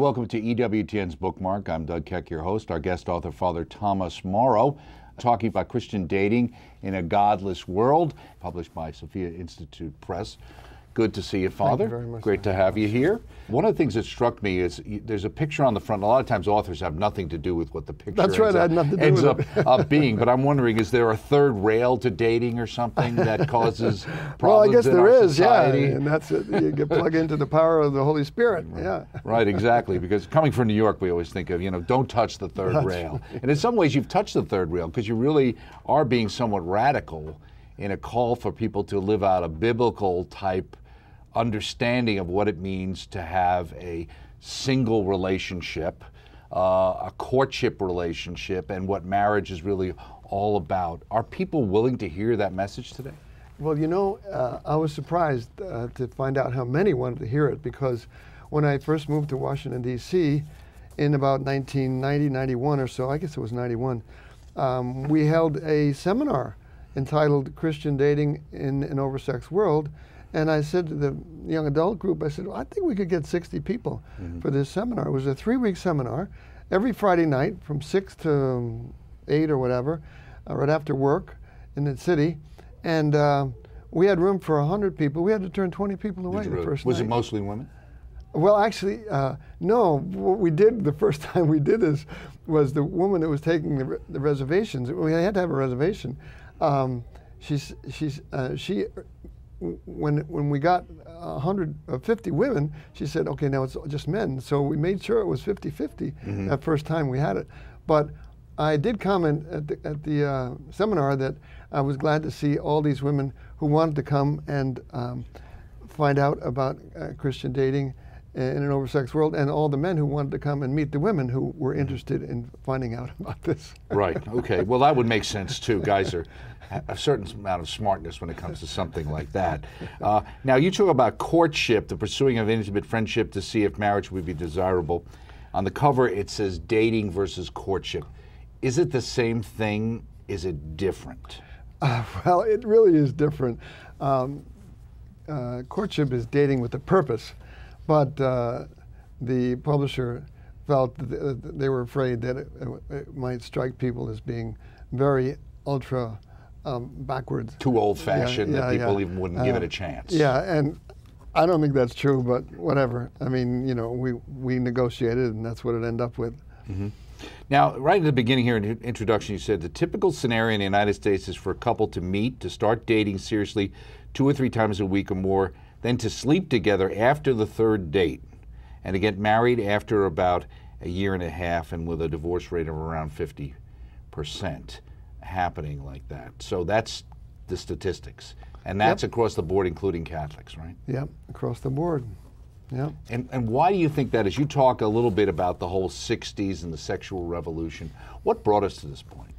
welcome to EWTN's Bookmark. I'm Doug Keck, your host. Our guest author, Father Thomas Morrow, talking about Christian dating in a godless world, published by Sophia Institute Press. Good to see you, Father. Thank you very much. Great to have you here. One of the things that struck me is there's a picture on the front. A lot of times authors have nothing to do with what the picture ends up being. But I'm wondering, is there a third rail to dating or something that causes problems well, I guess in there our is, society? yeah. And that's it. You get plugged into the power of the Holy Spirit. Yeah. Right, exactly. Because coming from New York, we always think of, don't touch the third rail. And in some ways, you've touched the third rail because you really are being somewhat radical in a call for people to live out a biblical type understanding of what it means to have a single relationship, a courtship relationship, and what marriage is really all about. Are people willing to hear that message today? Well, I was surprised to find out how many wanted to hear it, because when I first moved to Washington, D.C. in about 1990, 91 or so, I guess it was 91, we held a seminar entitled Christian Dating in an Oversexed World. And I said to the young adult group, I said, well, I think we could get 60 people for this seminar. It was a 3-week seminar, every Friday night from 6 to 8 or whatever, right after work in the city. And we had room for 100 people. We had to turn 20 people away the first night. Was it mostly women? Well, actually, no. What we did the first time we did this was the woman that was taking the reservations. We had to have a reservation. When we got 150 women, she said, okay, now it's just men. So we made sure it was 50-50 that first time we had it. But I did comment at the seminar that I was glad to see all these women who wanted to come and find out about Christian dating in an oversexed world, and all the men who wanted to come and meet the women who were interested in finding out about this. Right, okay. Well, that would make sense too. Guys are a certain amount of smartness when it comes to something like that. Now, you talk about courtship, the pursuing of intimate friendship to see if marriage would be desirable. On the cover, it says dating versus courtship. Is it the same thing? Is it different? Well, it really is different. Courtship is dating with a purpose. But the publisher felt that they were afraid that it might strike people as being very ultra backwards. Too old-fashioned, that people even wouldn't give it a chance. Yeah, and I don't think that's true, but whatever. I mean, we negotiated, and that's what it ended up with. Now, right at the beginning here in the introduction, you said the typical scenario in the United States is for a couple to meet, to start dating seriously 2 or 3 times a week or more, then to sleep together after the 3rd date, and to get married after about a year and a half, and with a divorce rate of around 50% happening like that. So that's the statistics. And that's across the board, including Catholics, right? Yep, across the board. Yep. And why do you think that is? You talk a little bit about the whole 60s and the sexual revolution. What brought us to this point?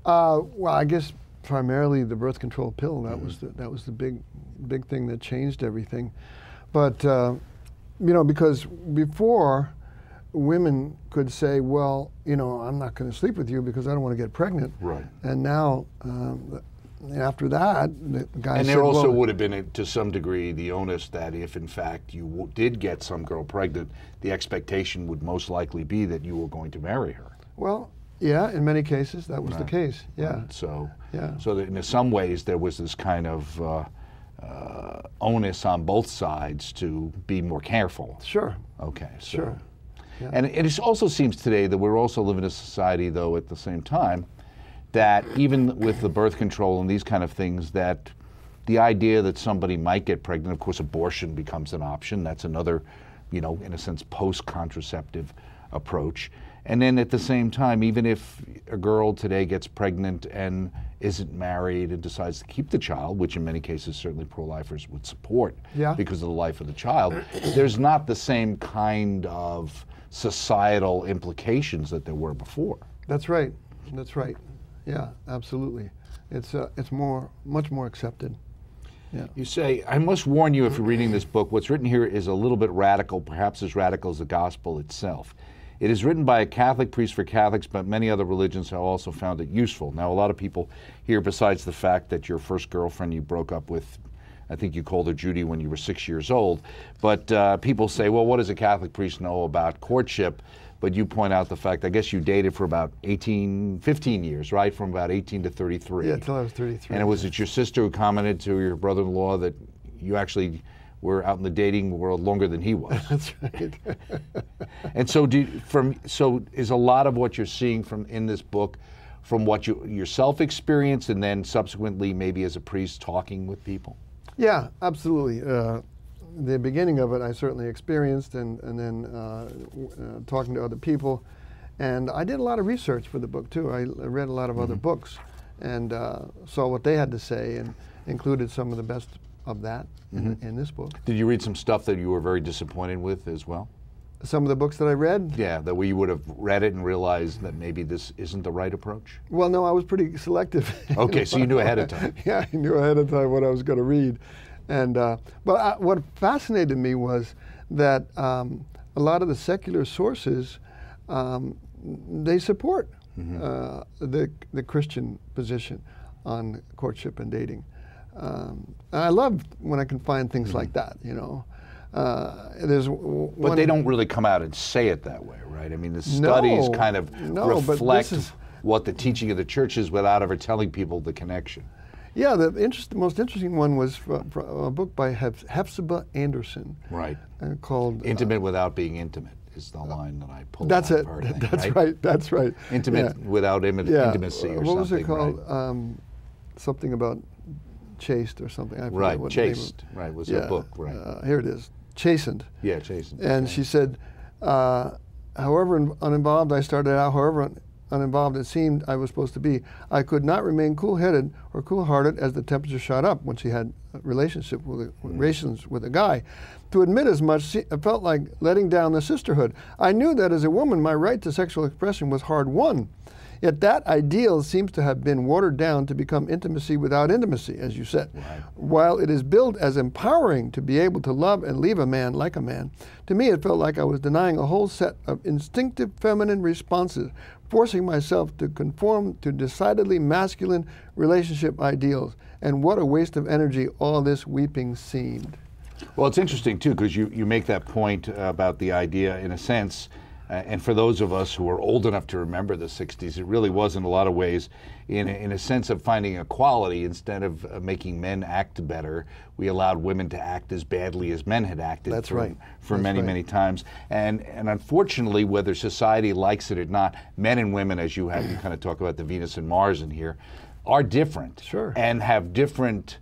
Well, I guess primarily the birth control pill. That was the big thing that changed everything. But because before, women could say, well, I'm not going to sleep with you because I don't want to get pregnant. Right. And now, after that, the guy said, and there also would have been, to some degree, the onus that if, in fact, you did get some girl pregnant, the expectation would most likely be that you were going to marry her. Well, yeah, in many cases, that was the case, yeah. Right. So that in some ways, there was this kind of onus on both sides to be more careful. Sure. Okay. So. Sure. Yeah. And it also seems today that we're also living in a society, though, at the same time, that even with the birth control and these kind of things, that the idea that somebody might get pregnant, of course, abortion becomes an option. That's another, in a sense, post-contraceptive approach. And then at the same time, even if a girl today gets pregnant and isn't married and decides to keep the child, which in many cases certainly pro-lifers would support because of the life of the child, there's not the same kind of societal implications that there were before. That's right. That's right. Yeah, absolutely. It's much more accepted. Yeah. You say, I must warn you if you're reading this book, what's written here is a little bit radical, perhaps as radical as the gospel itself. It is written by a Catholic priest for Catholics, but many other religions have also found it useful. Now, a lot of people here, besides the fact that your first girlfriend you broke up with I think you called her Judy when you were 6 years old. But people say, well, what does a Catholic priest know about courtship? But you point out the fact, I guess you dated for about 15 years, right? From about 18 to 33. Yeah, until I was 33. And was it your sister who commented to your brother-in-law that you actually were out in the dating world longer than he was? That's right. And so, so is a lot of what you're seeing in this book from what you yourself experienced, and then subsequently maybe as a priest talking with people? Yeah, absolutely. The beginning of it I certainly experienced, and then talking to other people. And I did a lot of research for the book too. I read a lot of other books and saw what they had to say, and included some of the best of that in this book. Did you read some stuff that you were very disappointed with as well? Some of the books that I read? Yeah, that you would have read it and realized that maybe this isn't the right approach? Well, no, I was pretty selective. Okay, so you knew ahead of time. Yeah, I knew ahead of time what I was going to read. And but what fascinated me was that a lot of the secular sources, they support the Christian position on courtship and dating. And I love when I can find things like that, you know. But they don't really come out and say it that way, right? I mean, the studies kind of reflect what the teaching of the church is without ever telling people the connection. Yeah, the most interesting one was from a book by Hephzibah Anderson. Right. Called Intimate Without Being Intimate is the line that I pulled. That's it. Part, that's right. That's right. Intimate without intimacy or something. What was it called? Right? Something about chaste or something. I right, what chaste. Right, was a book. Right. Here it is. Chastened. Yeah, chastened. And she said, however uninvolved I started out, however uninvolved it seemed I was supposed to be, I could not remain cool-headed or cool-hearted as the temperature shot up when she had relations with a guy. To admit as much, it felt like letting down the sisterhood. I knew that as a woman, my right to sexual expression was hard won. Yet that ideal seems to have been watered down to become intimacy without intimacy, as you said. Right. While it is billed as empowering to be able to love and leave a man like a man, to me it felt like I was denying a whole set of instinctive feminine responses, forcing myself to conform to decidedly masculine relationship ideals. And what a waste of energy all this weeping seemed. Well, it's interesting, too, because you make that point about the idea, in a sense, and for those of us who are old enough to remember the 60s, it really was in a lot of ways in a sense of finding equality. Instead of making men act better, we allowed women to act as badly as men had acted. That's right. For many times. And unfortunately, whether society likes it or not, men and women, as you kind of talk about the Venus and Mars in here, are different. Sure. And have different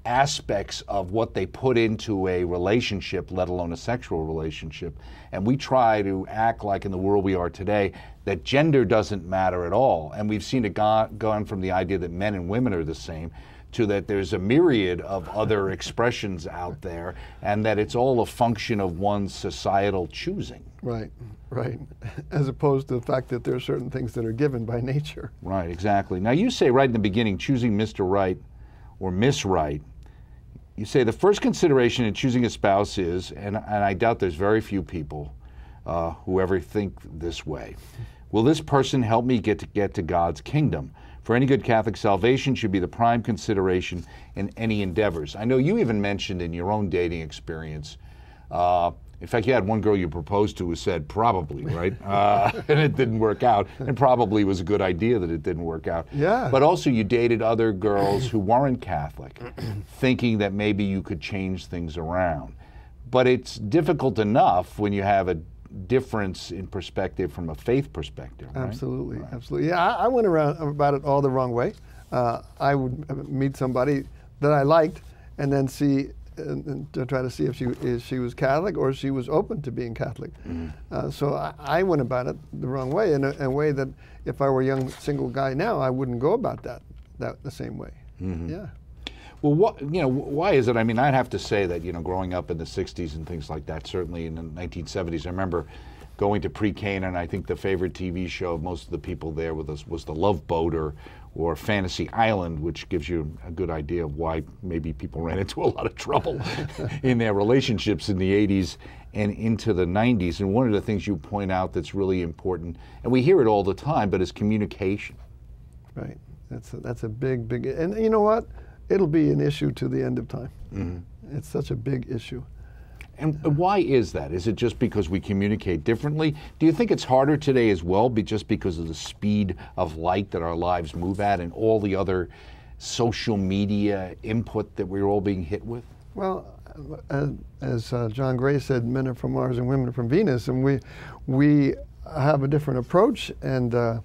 aspects of what they put into a relationship, let alone a sexual relationship. And we try to act like in the world we are today that gender doesn't matter at all. And we've seen it gone from the idea that men and women are the same to that there's a myriad of other expressions out there, and that it's all a function of one's societal choosing. Right, right. As opposed to the fact that there are certain things that are given by nature. Right, exactly. Now you say right in the beginning, choosing Mr. Right or Miss Right, you say the first consideration in choosing a spouse is, and I doubt there's very few people who ever think this way, will this person help me get to God's kingdom? For any good Catholic, salvation should be the prime consideration in any endeavors. I know you even mentioned in your own dating experience, in fact, you had one girl you proposed to who said probably, right? And it didn't work out. And probably was a good idea that it didn't work out. Yeah. But also you dated other girls who weren't Catholic, thinking that maybe you could change things around. But it's difficult enough when you have a difference in perspective from a faith perspective, right? Absolutely, Right. absolutely. Yeah, I went around about it all the wrong way. I would meet somebody that I liked and then see, and to try to see if she was Catholic or she was open to being Catholic. So I went about it the wrong way, in a way that if I were a young single guy now, I wouldn't go about that the same way. Yeah. Well, why is it? I mean, I'd have to say that, growing up in the 60s and things like that, certainly in the 1970s, I remember going to pre-K, and I think the favorite TV show of most of the people there with us was The Love Boat or Fantasy Island, which gives you a good idea of why maybe people ran into a lot of trouble in their relationships in the 80s and into the 90s. And one of the things you point out that's really important, and we hear it all the time, but is communication. Right. That's a big, and you know what? it'll be an issue to the end of time. Mm-hmm. It's such a big issue. And why is that? Is it just because we communicate differently? Do you think it's harder today as well, just because of the speed of light that our lives move at and all the other social media input that we're all being hit with? Well, as John Gray said, men are from Mars and women are from Venus, and we have a different approach, and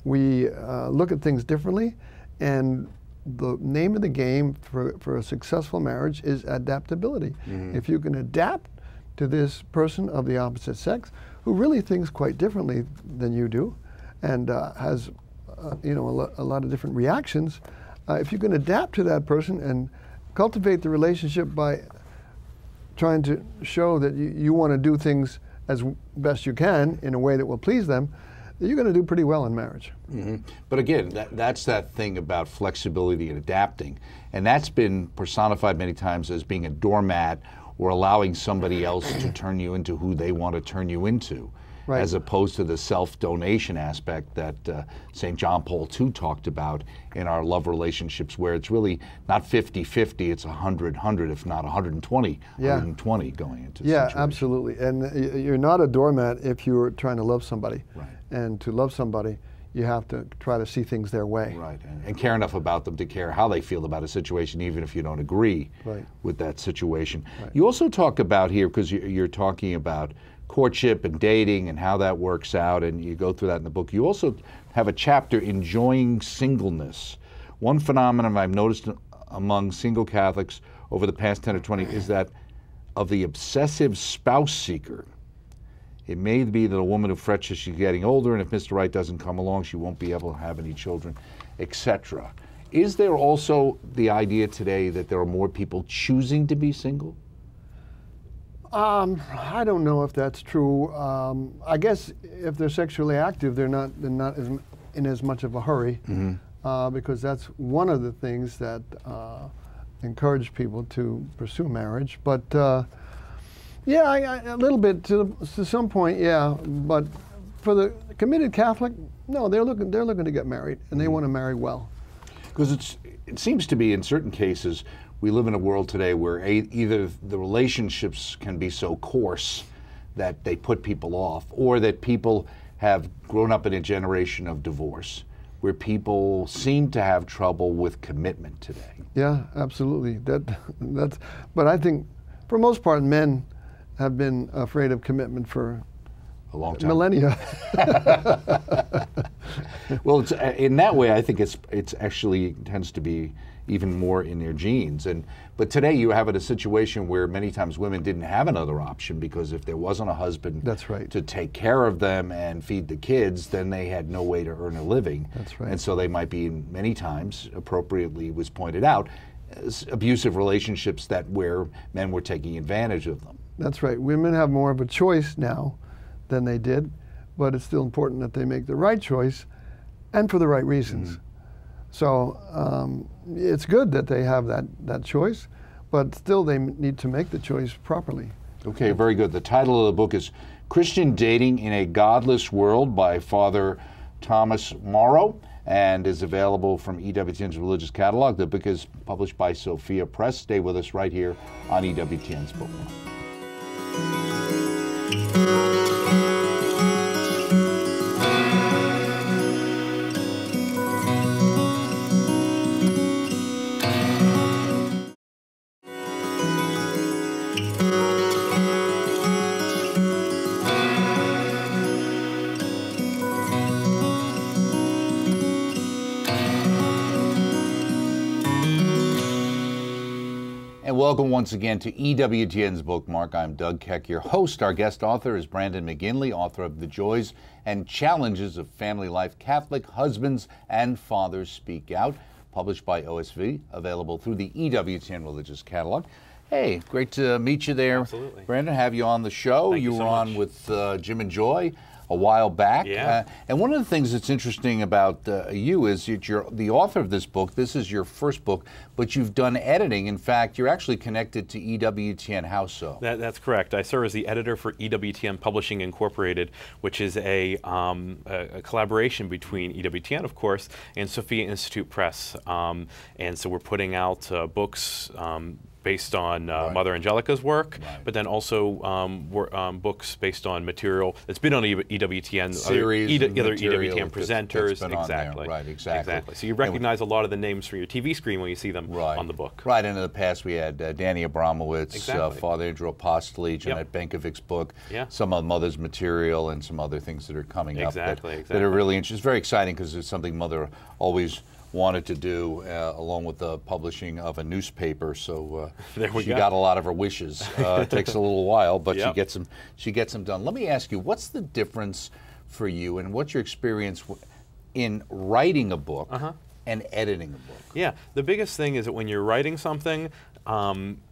we look at things differently, and the name of the game for a successful marriage is adaptability. Mm-hmm. If you can adapt to this person of the opposite sex who really thinks quite differently than you do and has a lot of different reactions, if you can adapt to that person and cultivate the relationship by trying to show that you want to do things as best you can in a way that will please them, you're going to do pretty well in marriage. Mm-hmm. But again, that's that thing about flexibility and adapting. And that's been personified many times as being a doormat or allowing somebody else to turn you into who they want to turn you into, right, as opposed to the self-donation aspect that St. John Paul II talked about in our love relationships, where it's really not 50-50, it's 100-100, if not 120, yeah, 120 going into the situation. Absolutely. And you're not a doormat if you're trying to love somebody. Right. And to love somebody, you have to try to see things their way. Right, and care enough about them to care how they feel about a situation, even if you don't agree, right, with that situation. Right. You also talk about here, because you're talking about courtship and dating and how that works out, and you go through that in the book. You also have a chapter, Enjoying Singleness. One phenomenon I've noticed among single Catholics over the past 10 or 20 is that of the obsessive spouse seeker. It may be that a woman who frets as she's getting older, and if Mr. Right doesn't come along, she won't be able to have any children, etc. Is there also the idea today that there are more people choosing to be single? I don't know if that's true. I guess if they're sexually active, they're not in as much of a hurry, mm-hmm, because that's one of the things that encourage people to pursue marriage. But yeah, a little bit to some point, yeah. But for the committed Catholic, no, they're looking to get married, and they want to marry well. Because it seems to be in certain cases we live in a world today where either the relationships can be so coarse that they put people off, or that people have grown up in a generation of divorce, where people seem to have trouble with commitment today. Yeah, absolutely. But I think for the most part, men have been afraid of commitment for a long time, millennia. Well, in that way, I think it's actually tends to be even more in their genes. But today you have a situation where many times women didn't have another option, because if there wasn't a husband, that's right, to take care of them and feed the kids, then they had no way to earn a living. That's right. And so they might be, many times, appropriately was pointed out, abusive relationships where men were taking advantage of them. That's right. Women have more of a choice now than they did, but it's still important that they make the right choice and for the right reasons. Mm-hmm. So it's good that they have that choice, but still they need to make the choice properly. Okay, very good. The title of the book is Christian Dating in a Godless World by Father Thomas Morrow, and is available from EWTN's Religious Catalog. The book is published by Sophia Press. Stay with us right here on EWTN's Bookmark. Welcome once again to EWTN's Bookmark. I'm Doug Keck, your host. Our guest author is Brandon McGinley, author of The Joys and Challenges of Family Life, Catholic Husbands and Fathers Speak Out, published by OSV, available through the EWTN Religious Catalog. Hey, great to meet you there. Absolutely. Brandon, have you on the show. Thank you so were on much. with Jim and Joy a while back. Yeah. And one of the things that's interesting about you is that you're the author of this book. This is your first book, but you've done editing. In fact, you're actually connected to EWTN. How so? That's correct. I serve as the editor for EWTN Publishing Incorporated, which is a collaboration between EWTN, of course, and Sophia Institute Press. And so we're putting out books based on Mother Angelica's work, but then also books based on material that's been on EWTN, series, other EWTN presenters. That's been exactly. On there. Right, exactly. So you recognize a lot of the names from your TV screen when you see them on the book. Right, and in the past we had Danny Abramowitz, Father Andrew Apostoli, Jeanette Benkovic's book, some of Mother's material, and some other things that are coming up that are really interesting. It's very exciting because it's something Mother always wanted to do, along with the publishing of a newspaper. So she got a lot of her wishes. It takes a little while, but she gets them done. Let me ask you, what's the difference for you, and what's your experience in writing a book and editing a book? Yeah, the biggest thing is that when you're writing something,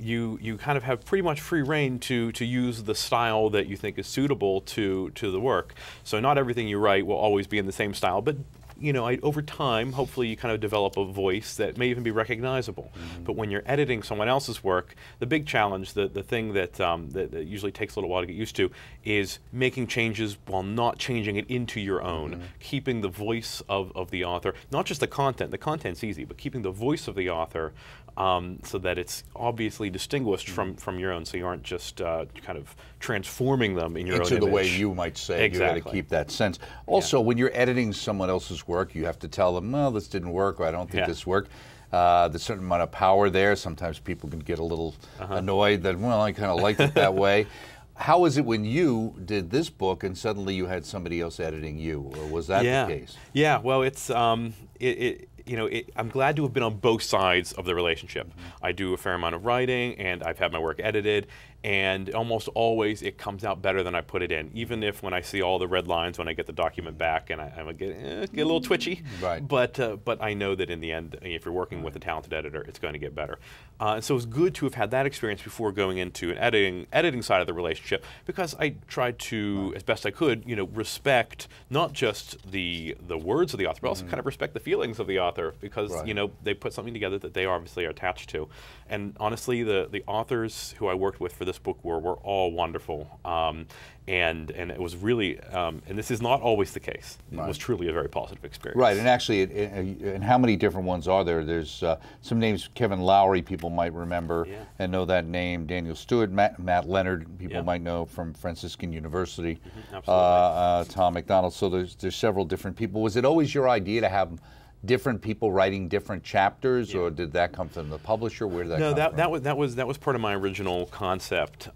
you kind of have pretty much free reign to use the style that you think is suitable to the work. So not everything you write will always be in the same style, but you know, over time, hopefully you kind of develop a voice that may even be recognizable. But when you're editing someone else's work, the big challenge, the thing that usually takes a little while to get used to, is making changes while not changing it into your own. Keeping the voice of the author, not just the content. The content's easy, but keeping the voice of the author so that it's obviously distinguished from your own, so you aren't just kind of transforming them in your own image. Into the way you might say. Exactly. You got to keep that sense. Also, when you're editing someone else's work, you have to tell them, well, this didn't work, or I don't think this worked. There's a certain amount of power there. Sometimes people can get a little annoyed that, well, I kind of liked it that way. How is it when you did this book and suddenly you had somebody else editing you, or was that the case? Yeah, well, it's you know, I'm glad to have been on both sides of the relationship. I do a fair amount of writing, and I've had my work edited, and almost always it comes out better than I put it in, even if when I see all the red lines when I get the document back, and I get a little twitchy. Right. But I know that in the end, if you're working with a talented editor, it's going to get better. And so it's good to have had that experience before going into an editing side of the relationship, because I tried to, as best I could, you know, respect not just the words of the author, but also kind of respect the feelings of the author, because you know, they put something together that they obviously are attached to. And honestly, the authors who I worked with for this book were all wonderful. And it was really, and this is not always the case. It was truly a very positive experience. Right, and actually, and how many different ones are there? There's some names. Kevin Lowry, people might remember and know that name. Daniel Stewart, Matt Leonard, people might know from Franciscan University. Tom McDonald. So there's several different people. Was it always your idea to have different people writing different chapters, or did that come from the publisher? Where did that come from? No, that was part of my original concept.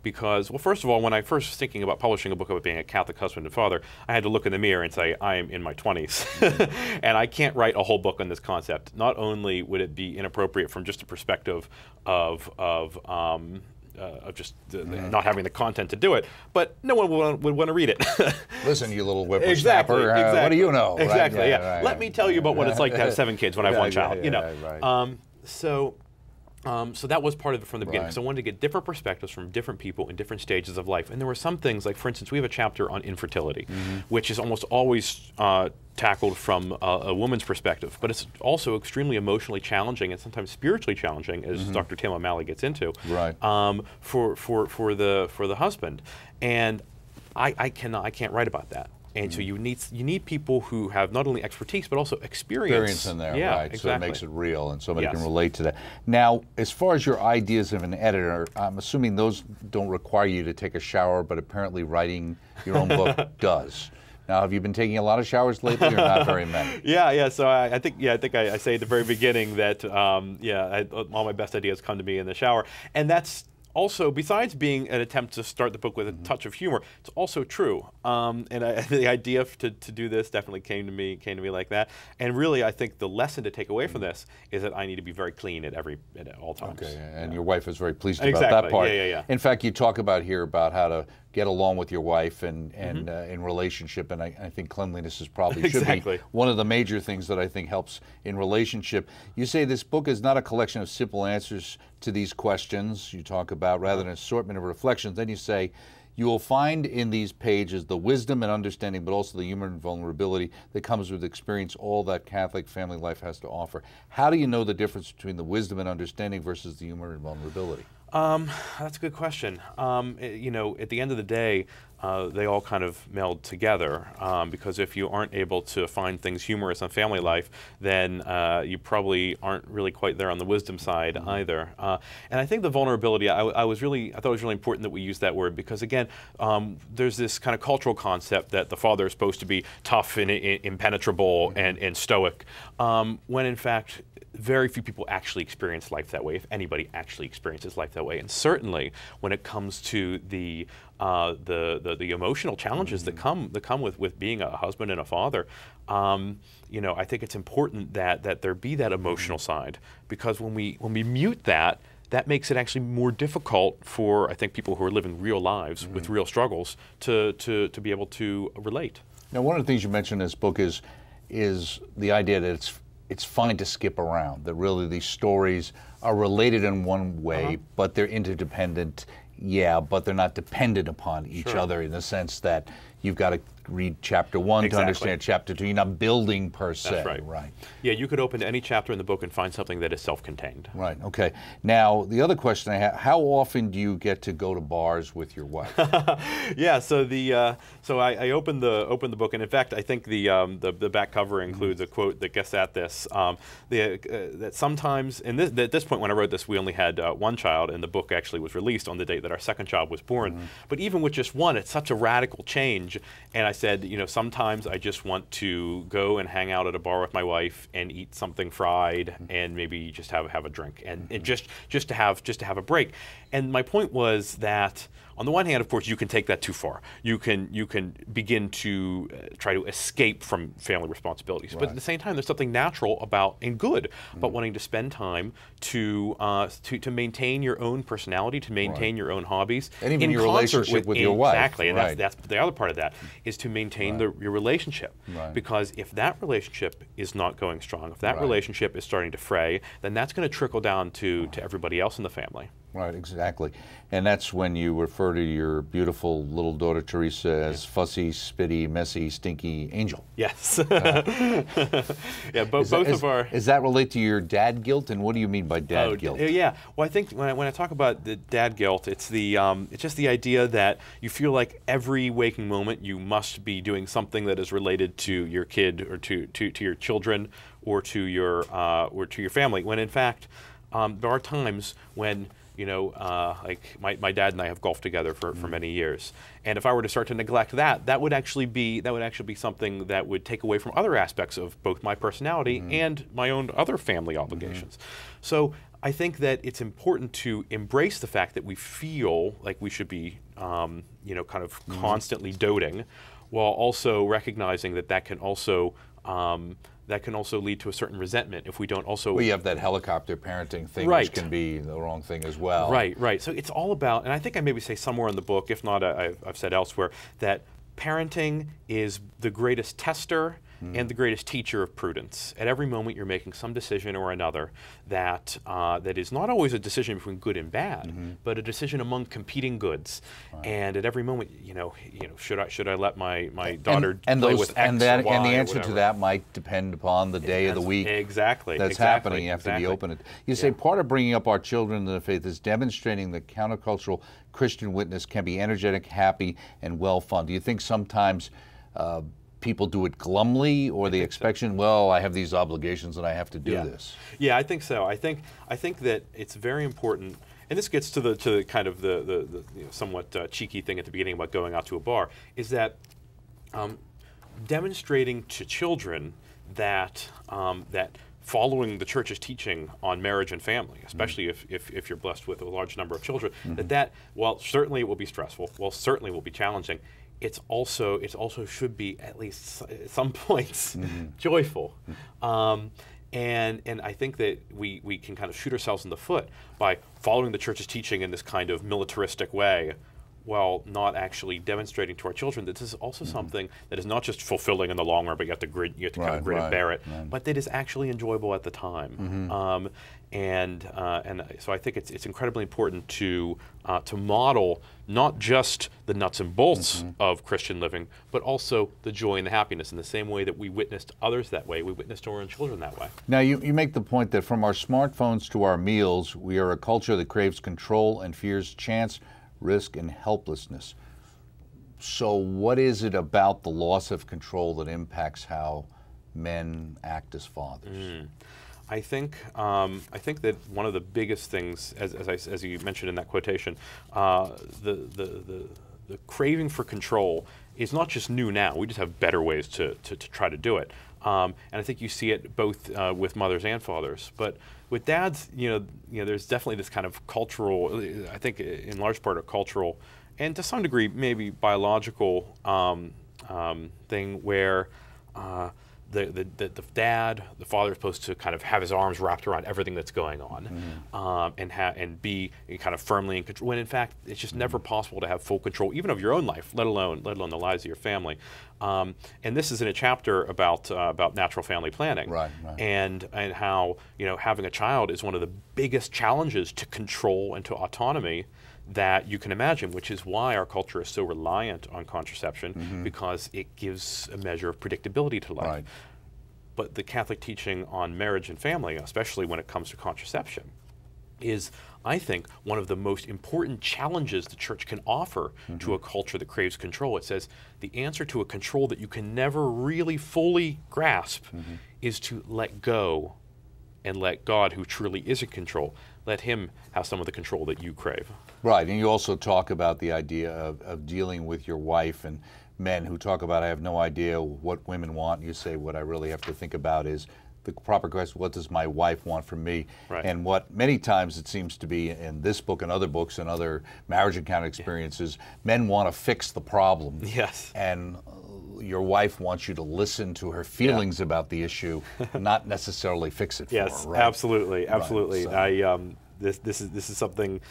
Because, well, first of all, when I first was thinking about publishing a book about being a Catholic husband and father, I had to look in the mirror and say, I am in my 20s, and I can't write a whole book on this concept. Not only would it be inappropriate from just a perspective of just not having the content to do it, but no one would want to read it. Listen, you little whippersnapper, what do you know? Exactly, right? yeah. Let me tell you about what it's like to have 7 kids when I have 1 child, you know. Right. So that was part of it from the beginning. So I wanted to get different perspectives from different people in different stages of life. And there were some things, like, for instance, we have a chapter on infertility, which is almost always tackled from a woman's perspective, but it's also extremely emotionally challenging and sometimes spiritually challenging, as Dr. Tim O'Malley gets into, for the husband. And I can't write about that. And so you need people who have not only expertise but also experience in there, right? Exactly. So it makes it real, and somebody can relate to that. Now, as far as your ideas of an editor, I'm assuming those don't require you to take a shower, but apparently writing your own book does. Now, have you been taking a lot of showers lately, or not very many? Yeah. So I think I say at the very beginning that all my best ideas come to me in the shower, and that's also, besides being an attempt to start the book with a touch of humor, it's also true. And the idea to do this definitely came to me like that. And really, I think the lesson to take away from this is that I need to be very clean at all times. Okay, and your wife is very pleased about that part. Yeah. In fact, you talk about how to get along with your wife and in relationship, and I think cleanliness is probably should be one of the major things that I think helps in relationship. You say this book is not a collection of simple answers to these questions you talk about, rather than an assortment of reflections. Then you say you will find in these pages the wisdom and understanding, but also the humor and vulnerability that comes with experience, all that Catholic family life has to offer. How do you know the difference between the wisdom and understanding versus the humor and vulnerability? That's a good question. You know, at the end of the day, they all kind of meld together, because if you aren't able to find things humorous on family life, then you probably aren't really quite there on the wisdom side either. And I think the vulnerability, I thought it was really important that we use that word, because again, there's this kind of cultural concept that the father is supposed to be tough and impenetrable and stoic, when in fact very few people actually experience life that way, if anybody actually experiences life that way. And certainly when it comes to the emotional challenges that come with being a husband and a father, you know, I think it's important that there be that emotional side, because when we mute that, that makes it actually more difficult for, I think, people who are living real lives with real struggles to be able to relate. Now, one of the things you mentioned in this book is the idea that it's fine to skip around, that really these stories are related in one way, but they're interdependent, yeah, but they're not dependent upon each other in the sense that you've got to read chapter 1 to understand chapter 2. You're not building per se. That's right. Right. Yeah, you could open to any chapter in the book and find something that is self-contained. Right. Okay. Now, the other question I have: how often do you get to go to bars with your wife? Yeah. So I opened the book, and in fact, I think the back cover includes a quote that gets at this. That sometimes, at this point when I wrote this, we only had one child, and the book actually was released on the date that our second child was born. But even with just one, it's such a radical change. And I said, you know, sometimes I just want to go and hang out at a bar with my wife and eat something fried and maybe just have a drink and just to have a break. And my point was that on the one hand, of course, you can take that too far. You can begin to try to escape from family responsibilities. Right. But at the same time, there's something natural about and good about wanting to spend time to maintain your own personality, to maintain your own hobbies, and even your relationship with your wife. Exactly, and that's the other part of that is to maintain your relationship. Right. Because if that relationship is not going strong, if that relationship is starting to fray, then that's going to trickle down to everybody else in the family. Right, exactly. And that's when you refer to your beautiful little daughter Teresa as fussy, spitty, messy, stinky angel. Yes. Yeah, both of our... Does that relate to your dad guilt, and what do you mean by dad guilt? Yeah, well, I think when I talk about the dad guilt, it's just the idea that you feel like every waking moment you must be doing something that is related to your kid or to your children or to your family, when in fact there are times when, you know, like my dad and I have golfed together for many years, and if I were to start to neglect that would actually be something that would take away from other aspects of both my personality and my own other family obligations. So I think that it's important to embrace the fact that we feel like we should be, you know, kind of constantly doting, while also recognizing that can also lead to a certain resentment if we don't also... Well, you have that helicopter parenting thing, which can be the wrong thing as well. Right. So it's all about, and I think I maybe say somewhere in the book, if not I've said elsewhere, that parenting is the greatest tester and the greatest teacher of prudence. At every moment you're making some decision or another that is not always a decision between good and bad, but a decision among competing goods. Right. And at every moment, you know, should I let my daughter play with X and or Y, and the answer to that might depend upon the day of the week that's happening. You have to be open to it. You say part of bringing up our children in the faith is demonstrating that countercultural Christian witness can be energetic, happy, and well-funded. Do you think sometimes people do it glumly, or the expectation, well, I have these obligations and I have to do this? Yeah, I think so. I think that it's very important, and this gets to the kind of the you know, somewhat cheeky thing at the beginning about going out to a bar, is that demonstrating to children that following the church's teaching on marriage and family, especially if you're blessed with a large number of children, that while certainly it will be stressful, while certainly will be challenging, it also should be, at least at some points, joyful. And I think that we can kind of shoot ourselves in the foot by following the church's teaching in this kind of militaristic way, while not actually demonstrating to our children that this is also something that is not just fulfilling in the long run, but you have to kind of grit and bear it, but that is actually enjoyable at the time. And so I think it's incredibly important to model not just the nuts and bolts of Christian living, but also the joy and the happiness. In the same way that we witnessed others that way, we witnessed our own children that way. Now, you make the point that from our smartphones to our meals, we are a culture that craves control and fears chance, risk, and helplessness. So what is it about the loss of control that impacts how men act as fathers? I think that one of the biggest things, as you mentioned in that quotation, the craving for control is not just new now. We just have better ways to try to do it, and I think you see it both with mothers and fathers. But with dads, there's definitely this kind of cultural, I think in large part a cultural, and to some degree maybe biological thing where. The dad, the father is supposed to kind of have his arms wrapped around everything that's going on, and be kind of firmly in control. When in fact, it's just never possible to have full control, even of your own life, let alone the lives of your family. And this is in a chapter about natural family planning, and how having a child is one of the biggest challenges to control and to autonomy that you can imagine, which is why our culture is so reliant on contraception, because it gives a measure of predictability to life. But the Catholic teaching on marriage and family, especially when it comes to contraception, is, I think, one of the most important challenges the Church can offer to a culture that craves control. It says the answer to a control that you can never really fully grasp is to let go and let God, who truly is in control, let him have some of the control that you crave. Right, and you also talk about the idea of dealing with your wife, and men who talk about, I have no idea what women want. You say, what I really have to think about is the proper question, what does my wife want from me? And what many times it seems to be in this book and other books and other marriage encounter experiences, men want to fix the problem. And your wife wants you to listen to her feelings about the issue, not necessarily fix it for her. Absolutely. So. This is something.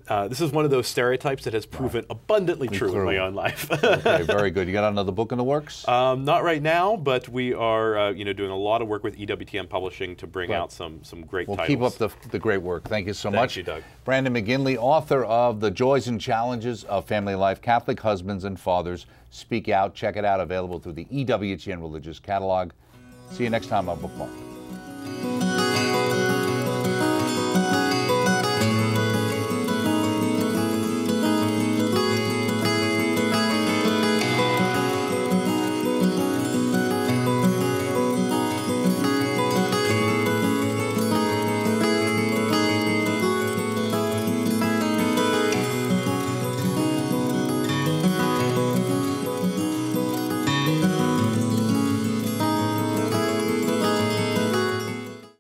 This is one of those stereotypes that has proven abundantly true in my own life. Okay, very good. You got another book in the works? Not right now, but we are doing a lot of work with EWTN Publishing to bring out some great titles. Keep up the great work. Thank you so much. Thank you, Doug. Brandon McGinley, author of The Joys and Challenges of Family Life, Catholic Husbands and Fathers Speak Out. Check it out, available through the EWTN Religious Catalog. See you next time on Bookmark.